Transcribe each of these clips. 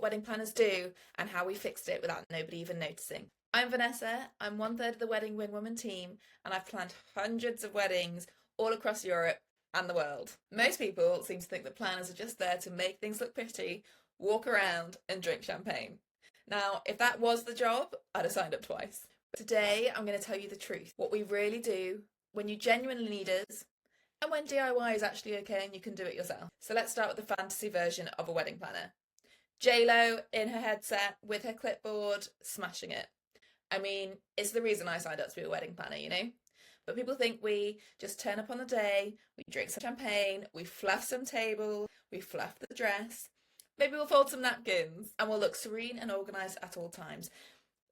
wedding planners do and how we fixed it without nobody even noticing. I'm Vanessa, I'm 1/3 of the Wedding Wing Woman team, and I've planned hundreds of weddings all across Europe and the world. Most people seem to think that planners are just there to make things look pretty, walk around, and drink champagne. Now, if that was the job, I'd have signed up twice. But today, I'm going to tell you the truth, what we really do, when you genuinely need us, and when DIY is actually okay and you can do it yourself. So let's start with the fantasy version of a wedding planner. J-Lo in her headset with her clipboard, smashing it. I mean, it's the reason I signed up to be a wedding planner, you know? But people think we just turn up on the day, we drink some champagne, we fluff some tables, we fluff the dress, maybe we'll fold some napkins, and we'll look serene and organised at all times.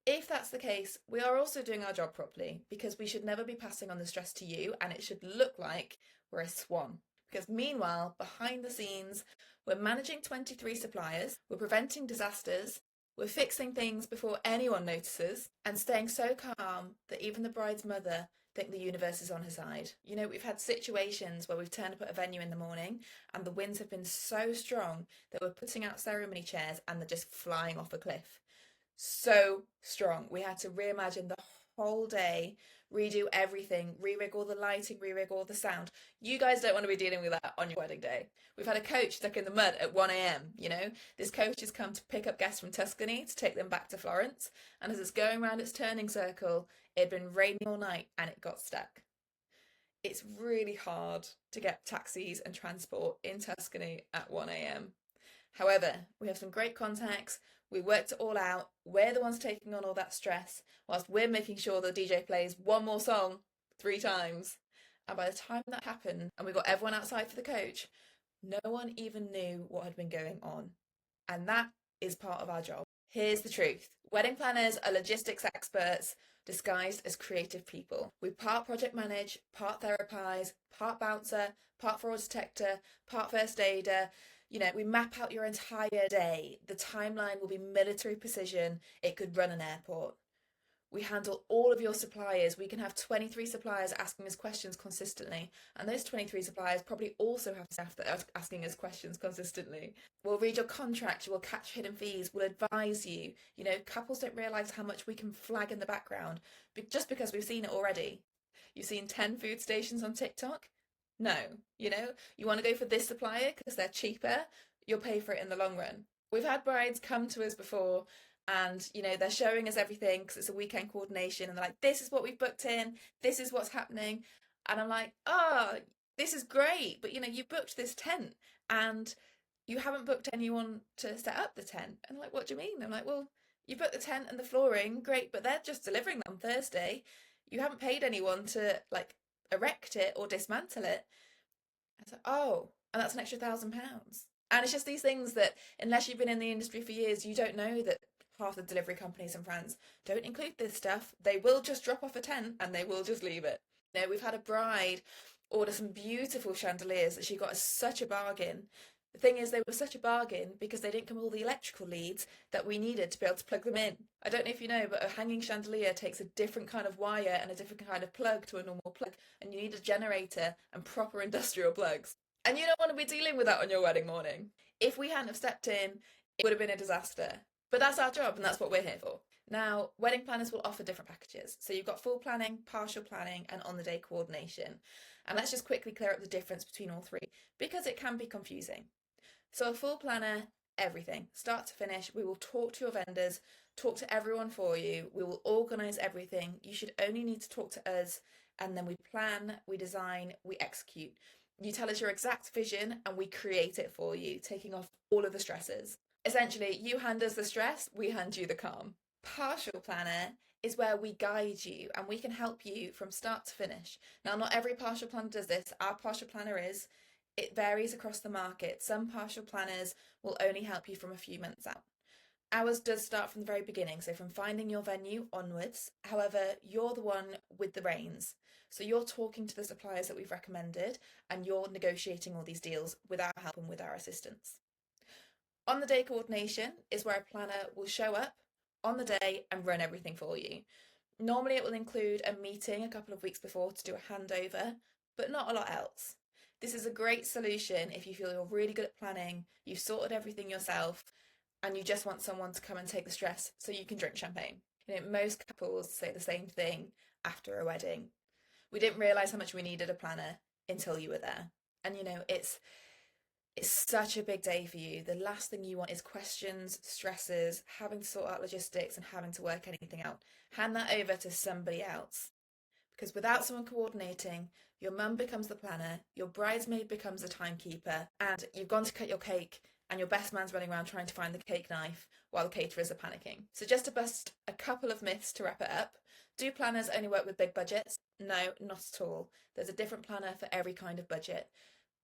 If that's the case, we are also doing our job properly because we should never be passing on the stress to you, and it should look like we're a swan. Because meanwhile, behind the scenes, we're managing 23 suppliers, we're preventing disasters, we're fixing things before anyone notices, and staying so calm that even the bride's mother think the universe is on her side. You know, we've had situations where we've turned up at a venue in the morning and the winds have been so strong that we're putting out ceremony chairs and they're just flying off a cliff. So strong. We had to reimagine the whole day, redo everything, re-rig all the lighting, re-rig all the sound. You guys don't want to be dealing with that on your wedding day. We've had a coach stuck in the mud at 1 a.m, you know? This coach has come to pick up guests from Tuscany to take them back to Florence, and as it's going round its turning circle, it had been raining all night and it got stuck. It's really hard to get taxis and transport in Tuscany at 1 a.m. However, we have some great contacts, we worked it all out, we're the ones taking on all that stress, whilst we're making sure the DJ plays one more song 3 times. And by the time that happened and we got everyone outside for the coach, no one even knew what had been going on. And that is part of our job. Here's the truth. Wedding planners are logistics experts disguised as creative people. We part project manage, part therapize, part bouncer, part fraud detector, part first aider. You know, we map out your entire day. The timeline will be military precision. It could run an airport. We handle all of your suppliers. We can have 23 suppliers asking us questions consistently. And those 23 suppliers probably also have staff that are asking us questions consistently. We'll read your contract, we'll catch hidden fees, we'll advise you. You know, couples don't realise how much we can flag in the background just because we've seen it already. You've seen 10 food stations on TikTok? No. You know, you want to go for this supplier because they're cheaper, you'll pay for it in the long run. We've had brides come to us before and, you know, they're showing us everything because it's a weekend coordination and they're like, this is what we've booked in, this is what's happening. And I'm like, oh, this is great. But, you know, you booked this tent and you haven't booked anyone to set up the tent. And they're like, what do you mean? I'm like, well, you booked the tent and the flooring, great, but they're just delivering that on Thursday. You haven't paid anyone to, like, erect it or dismantle it. I was like, oh, and that's an extra £1,000. And it's just these things that, unless you've been in the industry for years, you don't know that half the delivery companies in France don't include this stuff. They will just drop off a tent and they will just leave it. You know, we've had a bride order some beautiful chandeliers that she got as such a bargain. The thing is, they were such a bargain because they didn't come with all the electrical leads that we needed to be able to plug them in. I don't know if you know, but a hanging chandelier takes a different kind of wire and a different kind of plug to a normal plug, and you need a generator and proper industrial plugs. And you don't want to be dealing with that on your wedding morning. If we hadn't have stepped in, it would have been a disaster. But that's our job and that's what we're here for. Now, wedding planners will offer different packages. So you've got full planning, partial planning, and on-the-day coordination. And let's just quickly clear up the difference between all three because it can be confusing. So a full planner, everything, start to finish. We will talk to your vendors, talk to everyone for you. We will organise everything. You should only need to talk to us, and then we plan, we design, we execute. You tell us your exact vision and we create it for you, taking off all of the stresses. Essentially, you hand us the stress, we hand you the calm. Partial planner is where we guide you and we can help you from start to finish. Now, not every partial planner does this. Our partial planner it varies across the market. Some partial planners will only help you from a few months out. Ours does start from the very beginning, so from finding your venue onwards. However, you're the one with the reins. So you're talking to the suppliers that we've recommended and you're negotiating all these deals with our help and with our assistance. On the day coordination is where a planner will show up on the day and run everything for you. Normally it will include a meeting a couple of weeks before to do a handover, but not a lot else. This is a great solution if you feel you're really good at planning, you've sorted everything yourself, and you just want someone to come and take the stress so you can drink champagne. Most couples say the same thing after a wedding. We didn't realize how much we needed a planner until you were there. And it's such a big day for you. The last thing you want is questions, stresses, having to sort out logistics and having to work anything out. Hand that over to somebody else. Because without someone coordinating, your mum becomes the planner, your bridesmaid becomes the timekeeper, and you've gone to cut your cake and your best man's running around trying to find the cake knife while the caterers are panicking. So just to bust a couple of myths to wrap it up, do planners only work with big budgets? No, not at all. There's a different planner for every kind of budget.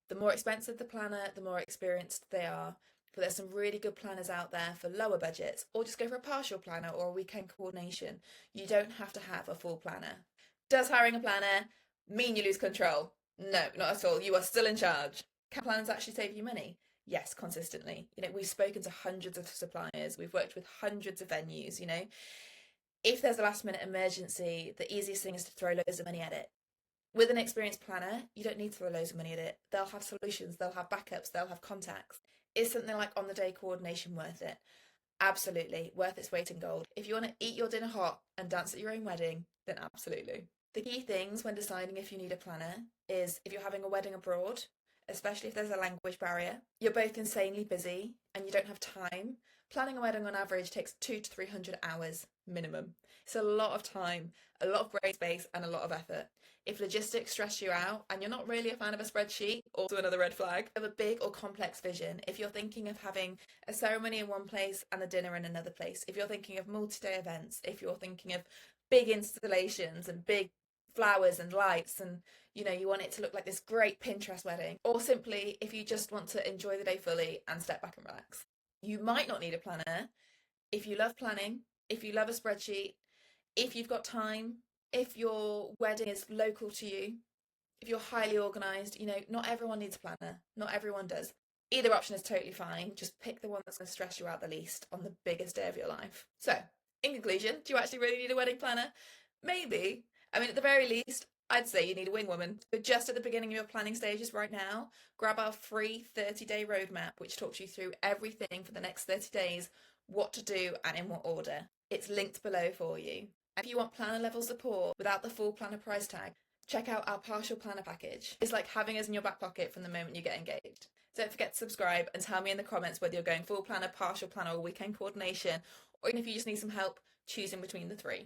The more expensive the planner, the more experienced they are. But there's some really good planners out there for lower budgets, or just go for a partial planner or a weekend coordination. You don't have to have a full planner. Does hiring a planner mean you lose control? No, not at all. You are still in charge. Can planners actually save you money? Yes, consistently. We've spoken to hundreds of suppliers, we've worked with hundreds of venues. If there's a last minute emergency, the easiest thing is to throw loads of money at it. With an experienced planner, you don't need to throw loads of money at it. They'll have solutions, they'll have backups, they'll have contacts. Is something like on the day coordination worth it? Absolutely, worth its weight in gold. If you want to eat your dinner hot and dance at your own wedding, then absolutely. The key things when deciding if you need a planner is if you're having a wedding abroad, especially if there's a language barrier, you're both insanely busy and you don't have time. Planning a wedding on average takes 200 to 300 hours minimum. It's a lot of time, a lot of brain space, and a lot of effort. If logistics stress you out and you're not really a fan of a spreadsheet, also another red flag. Have a big or complex vision. If you're thinking of having a ceremony in one place and a dinner in another place, if you're thinking of multi-day events, if you're thinking of big installations and big flowers and lights, and you want it to look like this great Pinterest wedding, or simply if you just want to enjoy the day fully and step back and relax. You might not need a planner if you love planning, if you love a spreadsheet, if you've got time, if your wedding is local to you, if you're highly organised. Not everyone needs a planner, not everyone does. Either option is totally fine. Just pick the one that's going to stress you out the least on the biggest day of your life. So, in conclusion, do you actually really need a wedding planner? Maybe. At the very least, I'd say you need a wing woman. So just at the beginning of your planning stages right now, grab our free 30-day roadmap, which talks you through everything for the next 30 days, what to do and in what order. It's linked below for you. If you want planner level support without the full planner price tag, check out our partial planner package. It's like having us in your back pocket from the moment you get engaged. Don't forget to subscribe and tell me in the comments whether you're going full planner, partial planner, or weekend coordination, or even if you just need some help choosing between the three.